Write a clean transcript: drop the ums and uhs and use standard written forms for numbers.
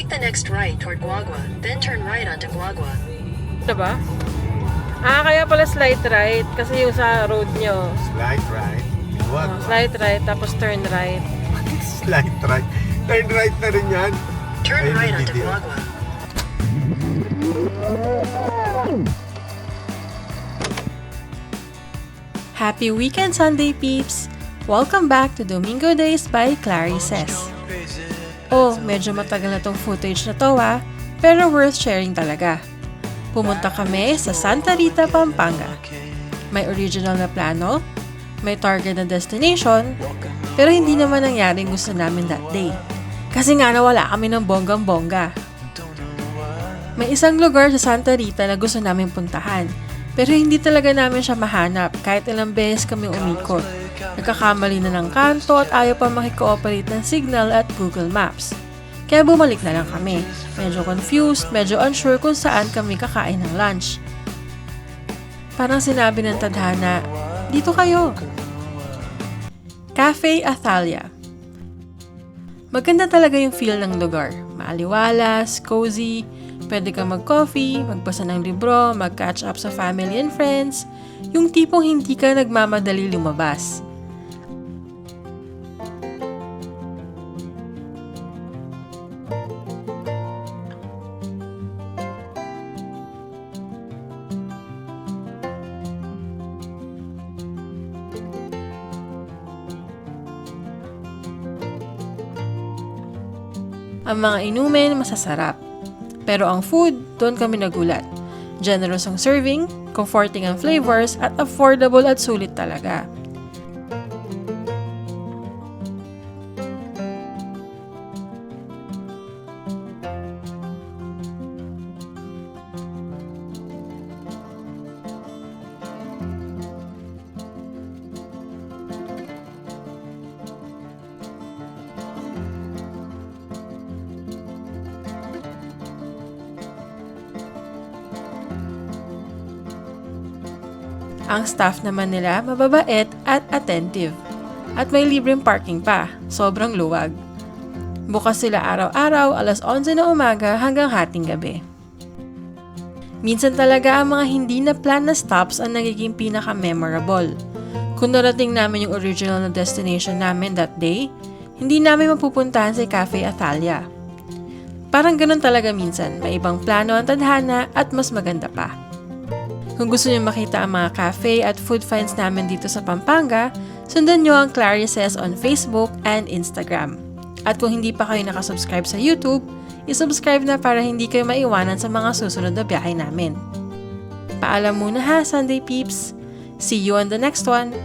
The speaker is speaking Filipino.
Take the next right toward Guagua, then turn right onto Guagua. Diba? Kaya pala slight right kasi yung sa road nyo. Slight right. Slight right, tapos turn right. Slight right. Turn right na rin yan. Turn Ayun right yung onto video. Guagua. Happy weekend, Sunday peeps! Welcome back to Domingo Days by Clarices. Oh, medyo matagal na tong footage na to pero worth sharing talaga. Pumunta kami sa Santa Rita, Pampanga. May original na plano, may target na destination, pero hindi naman nangyari gusto namin that day. Kasi nga nawala kami ng bonggang-bongga. May isang lugar sa Santa Rita na gusto namin puntahan, pero hindi talaga namin siya mahanap kahit ilang beses kami umikot. Nagkakamali na ng kanto at ayaw pa makikooperate ng signal at Google Maps. Kaya bumalik na lang kami. Medyo confused, medyo unsure kung saan kami kakain ng lunch. Parang sinabi ng tadhana, dito kayo! Cafe Athalia. Maganda talaga yung feel ng lugar. Maaliwalas, cozy, pwede kang mag-coffee, magbasa ng libro, mag-catch up sa family and friends, yung tipong hindi ka nagmamadali lumabas. Ang mga inumin, masasarap. Pero ang food, doon kami nagulat. Generous ang serving, comforting ang flavors, at affordable at sulit talaga. Ang staff naman nila mababait at attentive. At may libreng parking pa, sobrang luwag. Bukas sila araw-araw alas 11 na umaga hanggang hating gabi. Minsan talaga ang mga hindi na plan na stops ang nagiging pinaka-memorable. Kung narating namin yung original na destination namin that day, hindi namin mapupuntahan sa Cafe Athalia. Parang ganun talaga minsan, may ibang plano ang tadhana at mas maganda pa. Kung gusto niyo makita ang mga cafe at food finds namin dito sa Pampanga, sundan niyo ang Clarices on Facebook and Instagram. At kung hindi pa kayo nakasubscribe sa YouTube, isubscribe na para hindi kayo maiwanan sa mga susunod na biyahe namin. Paalam muna ha, Sunday peeps! See you on the next one!